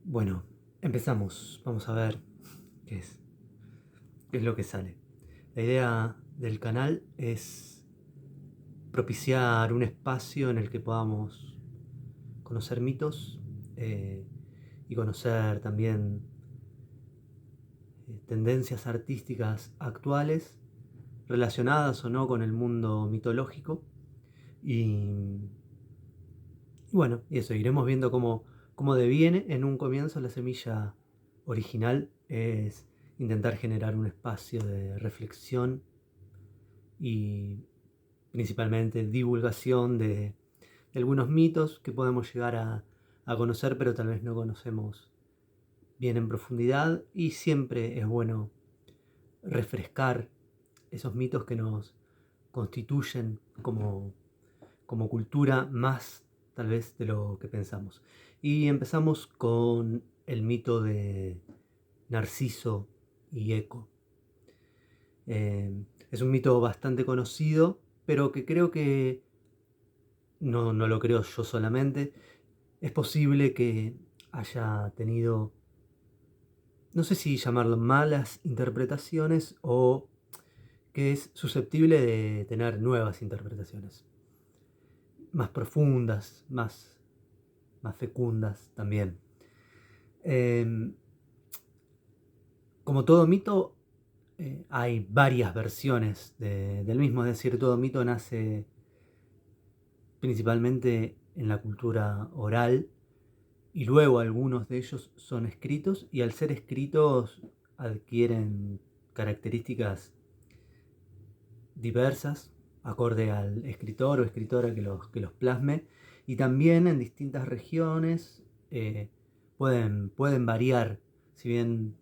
Bueno, empezamos. Vamos a ver qué es, qué es lo que sale. La idea del canal es propiciar un espacio en el que podamos conocer mitos eh, y conocer también tendencias artísticas actuales relacionadas o no con el mundo mitológico. Y bueno, y eso, iremos viendo cómo deviene. En un comienzo la semilla original es intentar generar un espacio de reflexión y principalmente divulgación de algunos mitos que podemos llegar a conocer, pero tal vez no conocemos bien en profundidad. Y siempre es bueno refrescar esos mitos que nos constituyen como cultura más tal vez de lo que pensamos. Y empezamos con el mito de Narciso y Eco. Es un mito bastante conocido, pero que creo que no lo creo yo solamente. Es posible que haya tenido, no sé si llamarlo malas interpretaciones o que es susceptible de tener nuevas interpretaciones, más profundas, más fecundas también. Eh, Como todo mito, hay varias versiones del mismo, es decir, todo mito nace principalmente en la cultura oral y luego algunos de ellos son escritos y al ser escritos adquieren características diversas acorde al escritor o escritora que los plasme, y también en distintas regiones pueden variar, si bien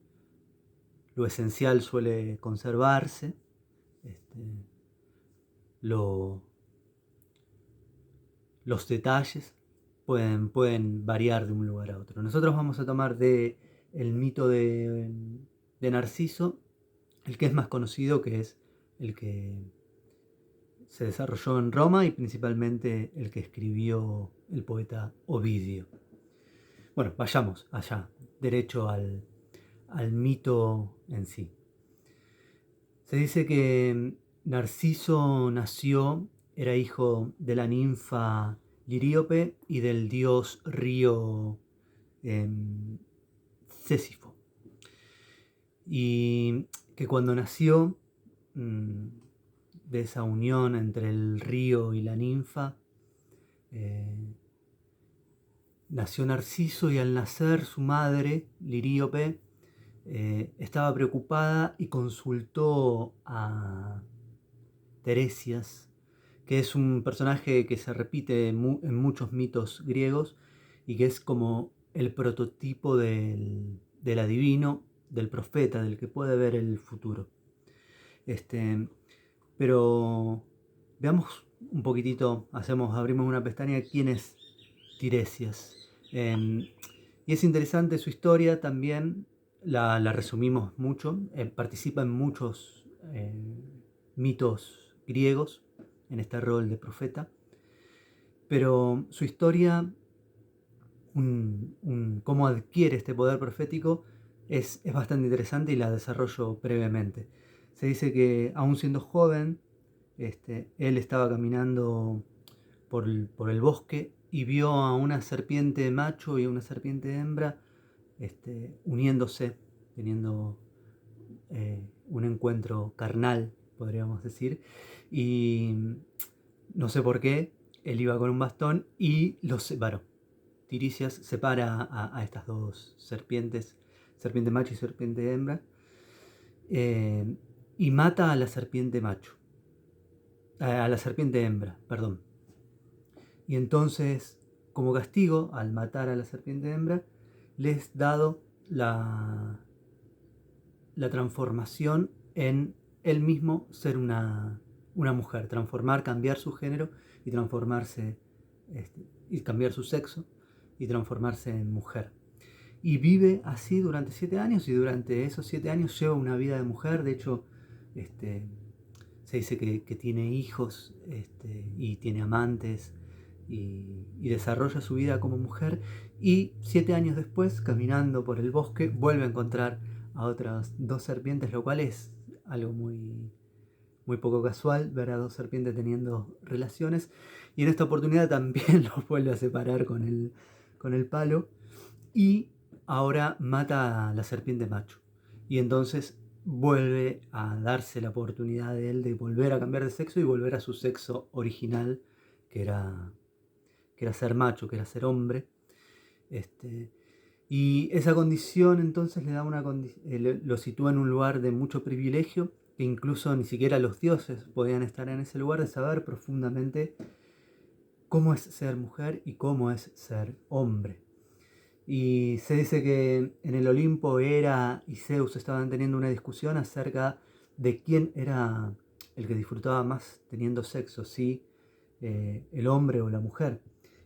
lo esencial suele conservarse. este, lo, los detalles pueden variar de un lugar a otro. Nosotros vamos a tomar el mito de Narciso, el que es más conocido, que es el que se desarrolló en Roma y principalmente el que escribió el poeta Ovidio. Bueno, vayamos allá, derecho al mito en sí. Se dice que Narciso nació, era hijo de la ninfa Liríope y del dios río eh, Césifo. Y que cuando nació, mm, de esa unión entre el río y la ninfa, eh, nació Narciso, y al nacer su madre, Liríope, estaba preocupada y consultó a Teresias, que es un personaje que se repite en muchos mitos griegos y que es como el prototipo del adivino, del profeta, del que puede ver el futuro. Este, pero veamos un poquitito, abrimos una pestaña, quién es Tiresias. Y es interesante su historia también, la resumimos mucho, participa en muchos mitos griegos en este rol de profeta, pero su historia, cómo adquiere este poder profético, es bastante interesante y la desarrollo brevemente. Se dice que aún siendo joven, él estaba caminando por el bosque y vio a una serpiente macho y a una serpiente hembra uniéndose, teniendo un encuentro carnal, podríamos decir, y no sé por qué, él iba con un bastón y los separó. Tiresias separa a estas dos serpientes, serpiente macho y serpiente hembra, eh, y mata a la serpiente macho, a la serpiente hembra, perdón. Y entonces, como castigo, al matar a la serpiente hembra, les es dado la transformación en él mismo ser una mujer, transformar, cambiar su género y transformarse, y cambiar su sexo y transformarse en mujer. Y vive así durante 7 años, y durante esos 7 años lleva una vida de mujer. De hecho, se dice que tiene hijos y tiene amantes, y desarrolla su vida como mujer, y 7 años después, caminando por el bosque, vuelve a encontrar a otras 2 serpientes, lo cual es algo muy poco casual, ver a 2 serpientes teniendo relaciones, y en esta oportunidad también los vuelve a separar con el palo, y ahora mata a la serpiente macho. Y entonces vuelve a darse la oportunidad de él de volver a cambiar de sexo y volver a su sexo original, que era, que era ser macho, que era ser hombre. Y esa condición entonces le da lo sitúa en un lugar de mucho privilegio, que incluso ni siquiera los dioses podían estar en ese lugar, de saber profundamente cómo es ser mujer y cómo es ser hombre. Y se dice que en el Olimpo Hera y Zeus estaban teniendo una discusión acerca de quién era el que disfrutaba más teniendo sexo, si el hombre o la mujer.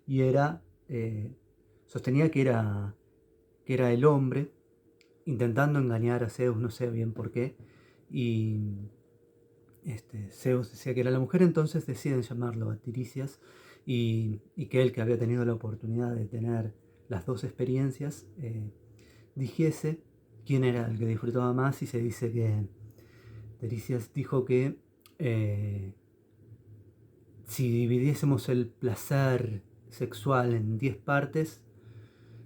Y Hera sostenía que era el hombre, intentando engañar a Zeus, no sé bien por qué. Y Zeus decía que era la mujer, entonces deciden llamarlo a Tiresias, y que él, que había tenido la oportunidad de tener las 2 experiencias, dijese quién era el que disfrutaba más. Y se dice que Tiresias dijo que si dividiésemos el placer sexual en 10 partes,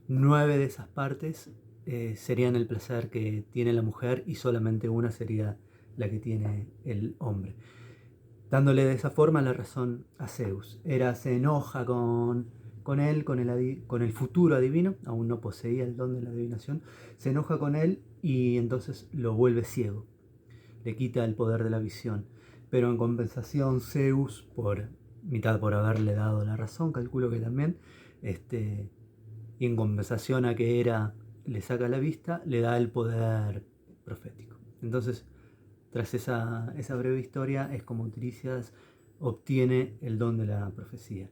9 de esas partes serían el placer que tiene la mujer y solamente una sería la que tiene el hombre, dándole de esa forma la razón a Zeus. Hera se enoja con él, con el futuro adivino, aún no poseía el don de la adivinación, se enoja con él y entonces lo vuelve ciego, le quita el poder de la visión. Pero en compensación Zeus, mitad por haberle dado la razón, calculo que también, y en compensación a que Hera le saca la vista, le da el poder profético. Entonces, tras esa breve historia, es como Tiresias obtiene el don de la profecía.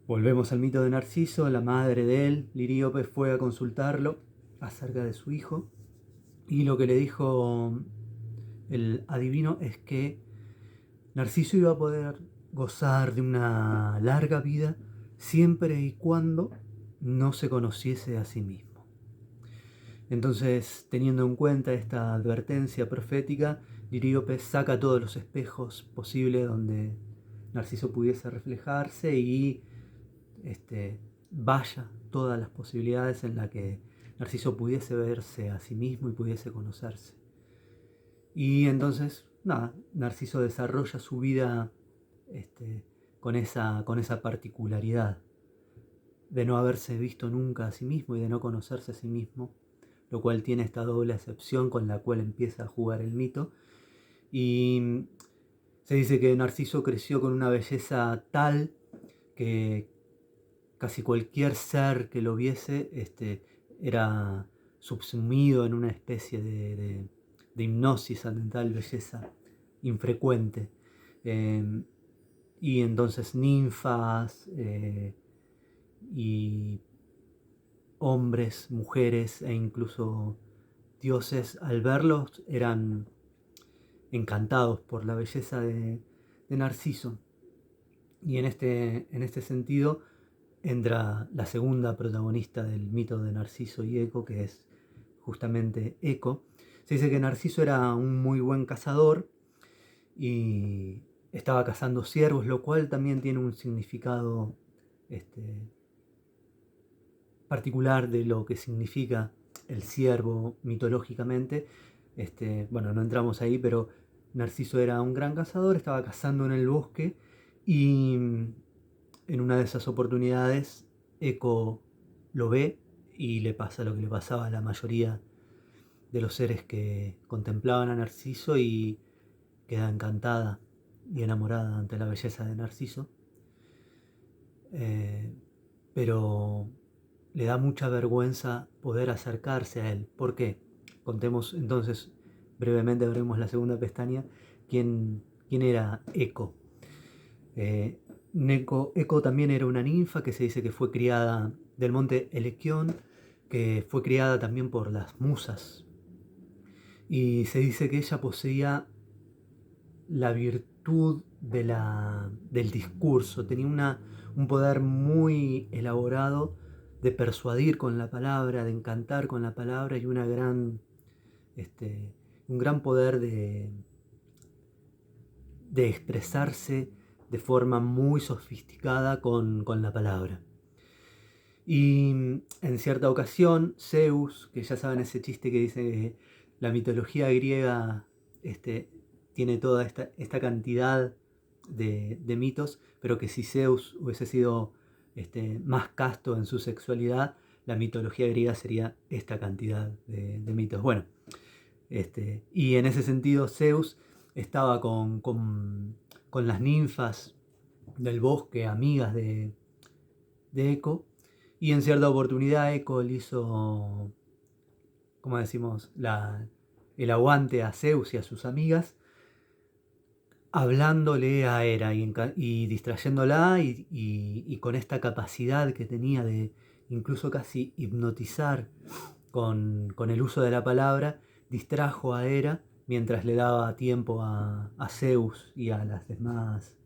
Volvemos al mito de Narciso. La madre de él, Liríope, fue a consultarlo acerca de su hijo, y lo que le dijo el adivino es que Narciso iba a poder gozar de una larga vida siempre y cuando no se conociese a sí mismo. Entonces, teniendo en cuenta esta advertencia profética, Liríope saca todos los espejos posibles donde Narciso pudiese reflejarse, y vaya todas las posibilidades en las que Narciso pudiese verse a sí mismo y pudiese conocerse. Y entonces, nada, Narciso desarrolla su vida con esa particularidad de no haberse visto nunca a sí mismo y de no conocerse a sí mismo, lo cual tiene esta doble acepción con la cual empieza a jugar el mito. Y se dice que Narciso creció con una belleza tal que casi cualquier ser que lo viese era subsumido en una especie de hipnosis ante tal belleza infrecuente. Y entonces ninfas y hombres, mujeres e incluso dioses, al verlos, eran encantados por la belleza de Narciso. Y en este sentido entra la segunda protagonista del mito de Narciso y Eco, que es justamente Eco. Se dice que Narciso era un muy buen cazador y estaba cazando ciervos, lo cual también tiene un significado particular de lo que significa el ciervo mitológicamente. Bueno, no entramos ahí, pero Narciso era un gran cazador, estaba cazando en el bosque, y en una de esas oportunidades Eco lo ve y le pasa lo que le pasaba a la mayoría de los seres que contemplaban a Narciso, y queda encantada y enamorada ante la belleza de Narciso. Pero le da mucha vergüenza poder acercarse a él. ¿Por qué? Contemos entonces brevemente, abrimos la segunda pestaña, quién era Eco. Eco también era una ninfa que se dice que fue criada del monte Elequión, que fue criada también por las musas. Y se dice que ella poseía la virtud del discurso, tenía un poder muy elaborado de persuadir con la palabra, de encantar con la palabra y un gran poder de expresarse de forma muy sofisticada con la palabra. Y en cierta ocasión, Zeus, que ya saben ese chiste que dice que la mitología griega tiene toda esta cantidad de mitos, pero que si Zeus hubiese sido más casto en su sexualidad, la mitología griega sería esta cantidad de mitos. Bueno, y en ese sentido Zeus estaba con las ninfas del bosque, amigas de Eco, y en cierta oportunidad Eco le hizo, como decimos, el aguante a Zeus y a sus amigas, hablándole a Hera y distrayéndola y con esta capacidad que tenía de incluso casi hipnotizar con el uso de la palabra, distrajo a Hera mientras le daba tiempo a Zeus y a las demás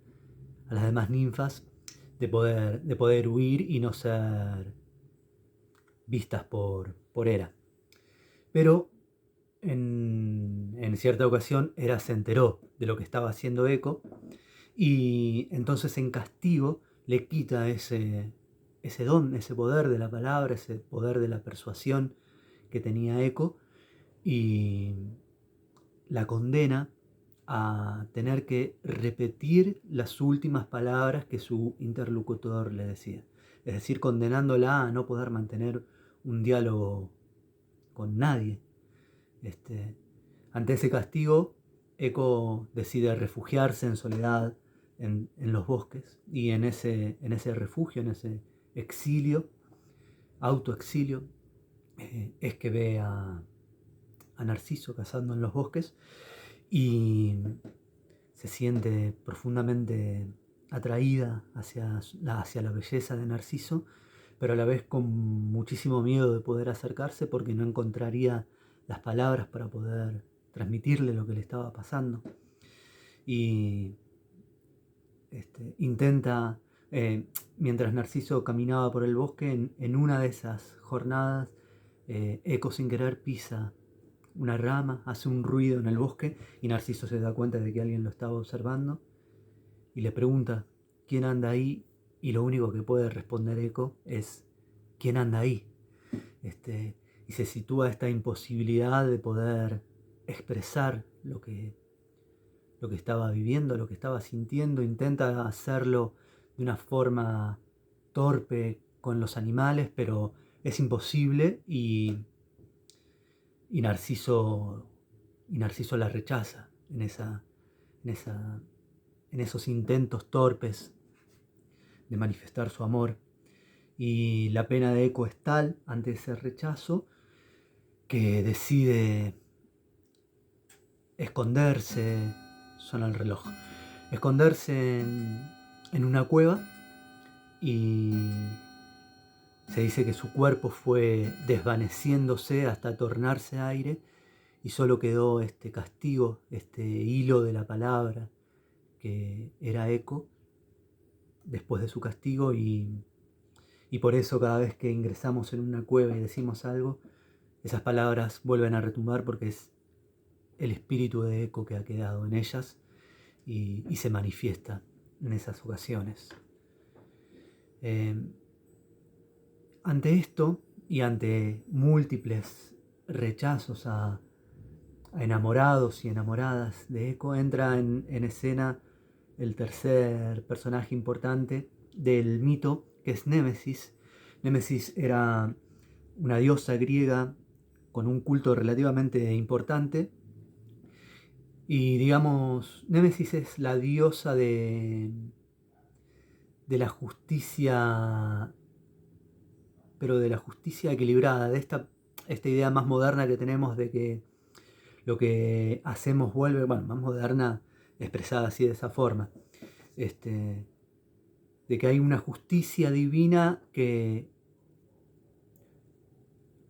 ninfas de poder huir y no ser vistas por Hera. Pero en cierta ocasión Hera se enteró de lo que estaba haciendo Eco y entonces en castigo le quita ese don, ese poder de la palabra, ese poder de la persuasión que tenía Eco y la condena a tener que repetir las últimas palabras que su interlocutor le decía. Es decir, condenándola a no poder mantener un diálogo con nadie. Ante ese castigo, Eco decide refugiarse en soledad en los bosques y en ese refugio, en ese exilio, autoexilio, es que ve a Narciso cazando en los bosques y se siente profundamente atraída hacia la belleza de Narciso, pero a la vez con muchísimo miedo de poder acercarse porque no encontraría las palabras para poder transmitirle lo que le estaba pasando. Y intenta, mientras Narciso caminaba por el bosque, en una de esas jornadas, Eco sin querer pisa una rama, hace un ruido en el bosque y Narciso se da cuenta de que alguien lo estaba observando y le pregunta quién anda ahí y lo único que puede responder Eco es ¿quién anda ahí? Y se sitúa esta imposibilidad de poder expresar lo que estaba viviendo, lo que estaba sintiendo, intenta hacerlo de una forma torpe con los animales, pero es imposible y Narciso la rechaza en esos intentos torpes de manifestar su amor. Y la pena de Eco es tal ante ese rechazo que decide esconderse, suena el reloj, esconderse en una cueva y se dice que su cuerpo fue desvaneciéndose hasta tornarse aire y solo quedó este castigo, este hilo de la palabra que era Eco después de su castigo y por eso cada vez que ingresamos en una cueva y decimos algo, esas palabras vuelven a retumbar porque es el espíritu de Eco que ha quedado en ellas y se manifiesta en esas ocasiones. Ante esto y ante múltiples rechazos a enamorados y enamoradas de Eco, entra en escena el tercer personaje importante del mito, que es Némesis. Némesis era una diosa griega con un culto relativamente importante. Y digamos, Némesis es la diosa de la justicia, pero de la justicia equilibrada, de esta idea más moderna que tenemos de que lo que hacemos vuelve, bueno, más moderna expresada así de esa forma, de que hay una justicia divina que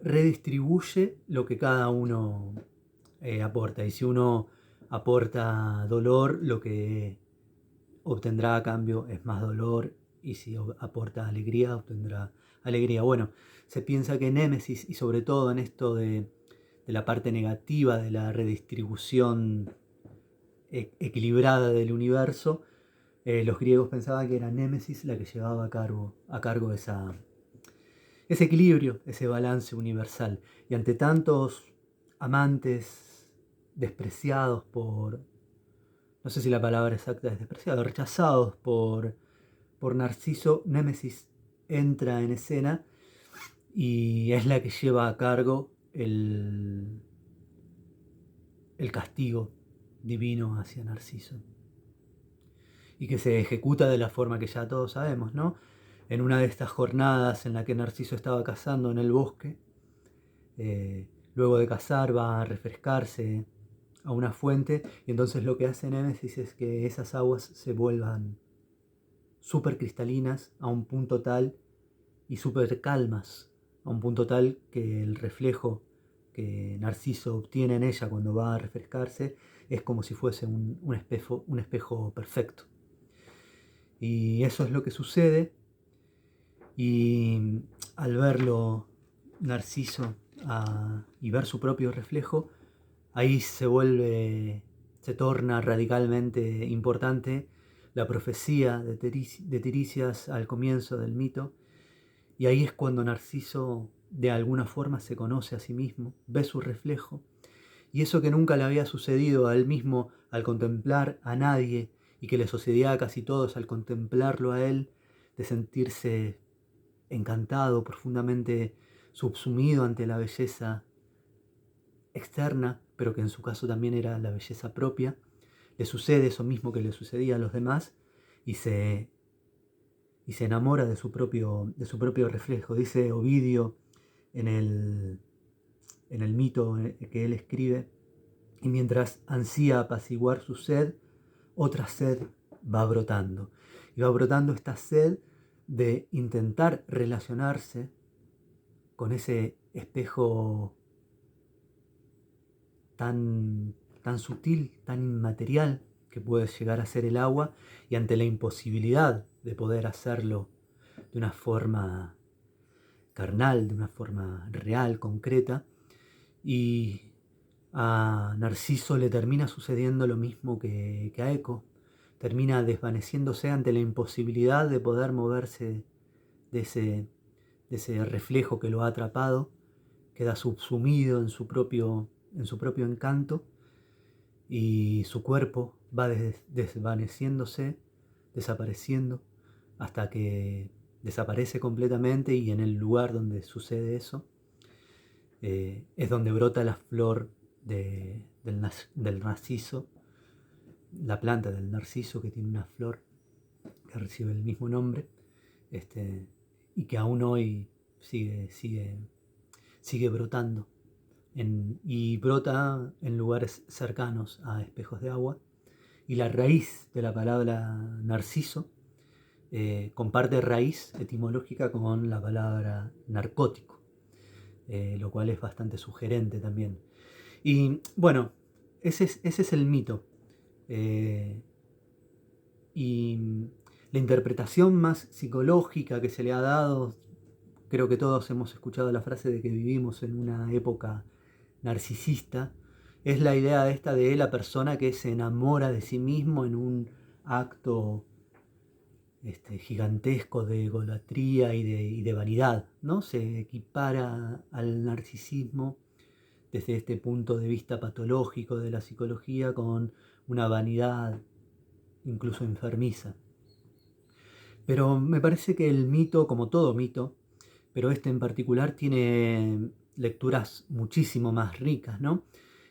redistribuye lo que cada uno aporta. Y si uno aporta dolor, lo que obtendrá a cambio es más dolor y si aporta alegría, obtendrá alegría. Bueno, se piensa que Némesis, y sobre todo en esto de la parte negativa de la redistribución equilibrada del universo, los griegos pensaban que era Némesis la que llevaba a cargo ese equilibrio, ese balance universal. Y ante tantos amantes despreciados no sé si la palabra exacta es despreciados, rechazados por Narciso, Némesis entra en escena y es la que lleva a cargo el castigo divino hacia Narciso. Y que se ejecuta de la forma que ya todos sabemos, ¿no? En una de estas jornadas en la que Narciso estaba cazando en el bosque, luego de cazar va a refrescarse a una fuente y entonces lo que hace Némesis es que esas aguas se vuelvan súper cristalinas a un punto tal y súper calmas a un punto tal que el reflejo que Narciso obtiene en ella cuando va a refrescarse es como si fuese un espejo perfecto. Y eso es lo que sucede, y al verlo Narciso y ver su propio reflejo, ahí se torna radicalmente importante la profecía de Tiresias al comienzo del mito, y ahí es cuando Narciso de alguna forma se conoce a sí mismo, ve su reflejo, y eso que nunca le había sucedido a él mismo al contemplar a nadie, y que le sucedía a casi todos al contemplarlo a él, de sentirse encantado, profundamente subsumido ante la belleza externa, pero que en su caso también era la belleza propia. Le sucede eso mismo que le sucedía a los demás y se enamora de su propio reflejo. Dice Ovidio en el mito que él escribe: y mientras ansía apaciguar su sed, otra sed va brotando. Y va brotando esta sed de intentar relacionarse con ese espejo tan, tan sutil, tan inmaterial que puede llegar a ser el agua, y ante la imposibilidad de poder hacerlo de una forma carnal, de una forma real, concreta, y a Narciso le termina sucediendo lo mismo que a Eco, termina desvaneciéndose ante la imposibilidad de poder moverse de ese reflejo que lo ha atrapado, queda subsumido en su propio encanto, y su cuerpo va desvaneciéndose, desapareciendo, hasta que desaparece completamente, y en el lugar donde sucede eso es donde brota la flor del narciso, la planta del narciso, que tiene una flor que recibe el mismo nombre, y que aún hoy sigue brotando y brota en lugares cercanos a espejos de agua. Y la raíz de la palabra narciso comparte raíz etimológica con la palabra narcótico, lo cual es bastante sugerente también. Y bueno, ese es el mito. Y la interpretación más psicológica que se le ha dado, creo que todos hemos escuchado la frase de que vivimos en una época narcisista, es la idea esta de la persona que se enamora de sí mismo en un acto gigantesco de egolatría y de vanidad, ¿no? Se equipara al narcisismo desde este punto de vista patológico de la psicología con una vanidad incluso enfermiza. Pero me parece que el mito, como todo mito, pero este en particular, tiene lecturas muchísimo más ricas, ¿no?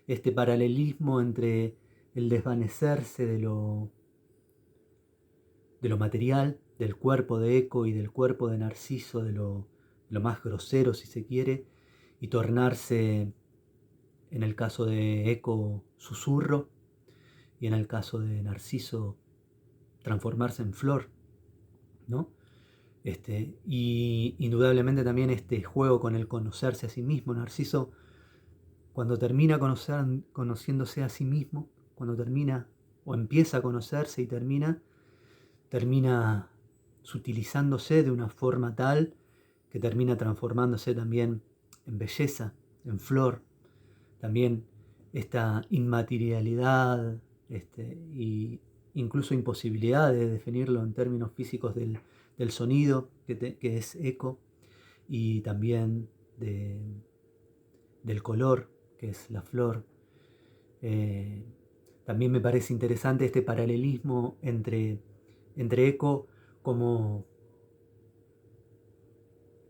Este paralelismo entre el desvanecerse de lo material, del cuerpo de Eco y del cuerpo de Narciso, de lo más grosero, si se quiere, y tornarse, en el caso de Eco, susurro, y en el caso de Narciso, transformarse en flor, ¿no? Y indudablemente también este juego con el conocerse a sí mismo. Narciso, cuando termina conociéndose a sí mismo, cuando termina o empieza a conocerse y termina sutilizándose de una forma tal que termina transformándose también en belleza, en flor, también esta inmaterialidad y incluso imposibilidad de definirlo en términos físicos del sonido, que es eco, y también del color, que es la flor. También me parece interesante este paralelismo entre eco como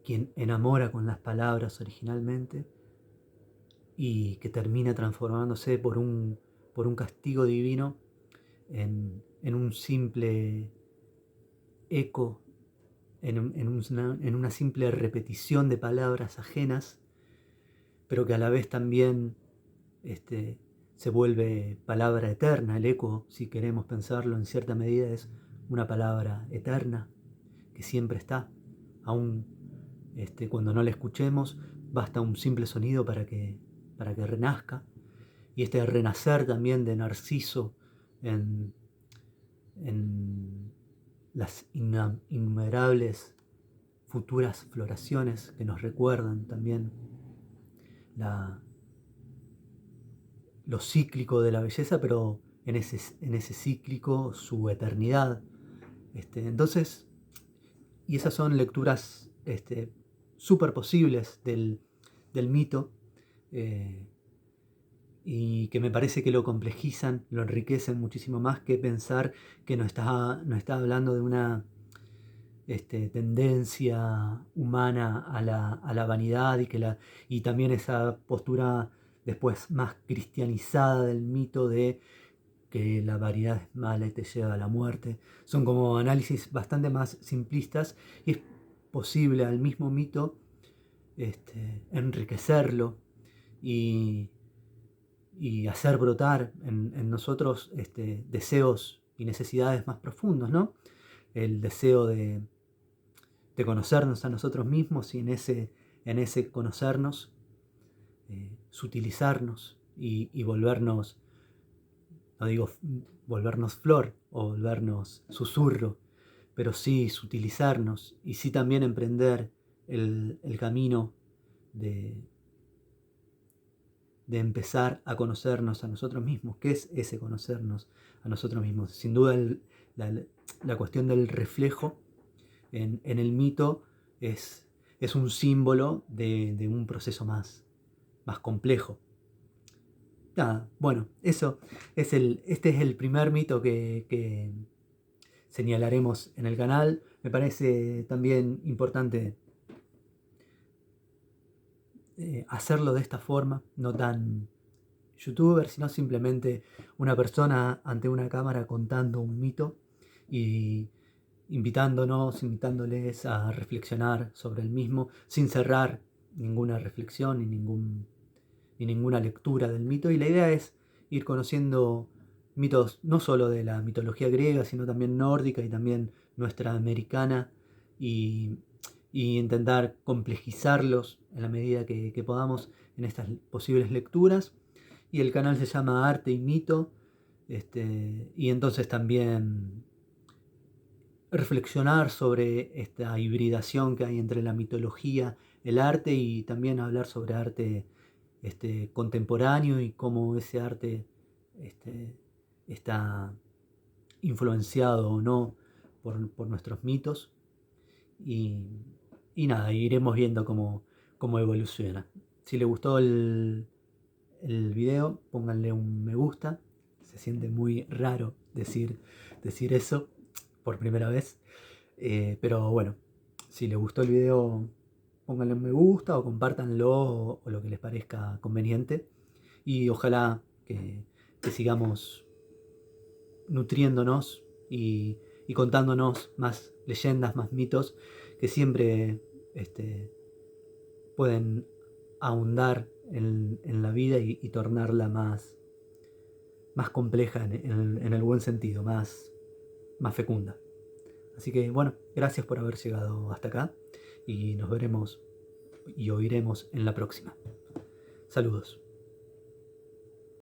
quien enamora con las palabras originalmente y que termina transformándose por un castigo divino en un simple eco, en una simple repetición de palabras ajenas, pero que a la vez también se vuelve palabra eterna. El eco, si queremos pensarlo en cierta medida, es una palabra eterna que siempre está, aún cuando no la escuchemos, basta un simple sonido para que renazca. Y este renacer también de Narciso en las innumerables futuras floraciones que nos recuerdan también lo cíclico de la belleza, pero en ese cíclico su eternidad. Entonces, y esas son lecturas súper posibles del mito, y que me parece que lo complejizan, lo enriquecen muchísimo más que pensar que no está hablando de una tendencia humana a la vanidad y también esa postura después más cristianizada del mito de que la vanidad es mala y te lleva a la muerte. Son como análisis bastante más simplistas y es posible al mismo mito enriquecerlo y hacer brotar en nosotros deseos y necesidades más profundos, ¿no? El deseo de conocernos a nosotros mismos y en ese conocernos, sutilizarnos y volvernos, no digo volvernos flor o volvernos susurro, pero sí sutilizarnos y sí también emprender el camino de empezar a conocernos a nosotros mismos. ¿Qué es ese conocernos a nosotros mismos? Sin duda la cuestión del reflejo en el mito es un símbolo de un proceso más complejo. Nada, bueno, eso es este es el primer mito que señalaremos en el canal. Me parece también importante hacerlo de esta forma, no tan youtuber, sino simplemente una persona ante una cámara contando un mito y invitándoles a reflexionar sobre el mismo, sin cerrar ninguna reflexión ni ninguna lectura del mito. Y la idea es ir conociendo mitos no solo de la mitología griega, sino también nórdica y también nuestra americana, y intentar complejizarlos en la medida que podamos en estas posibles lecturas. Y el canal se llama Arte y Mito, y entonces también reflexionar sobre esta hibridación que hay entre la mitología, el arte, y también hablar sobre arte contemporáneo y cómo ese arte está influenciado o no por nuestros mitos. Y nada, iremos viendo cómo evoluciona. Si les gustó el video, pónganle un me gusta. Se siente muy raro decir eso por primera vez. Pero bueno, si les gustó el video, pónganle un me gusta o compártanlo o lo que les parezca conveniente. Y ojalá que sigamos nutriéndonos y contándonos más leyendas, más mitos que siempre pueden ahondar en la vida y tornarla más compleja en el buen sentido, más fecunda. Así que bueno, gracias por haber llegado hasta acá y nos veremos y oiremos en la próxima. Saludos.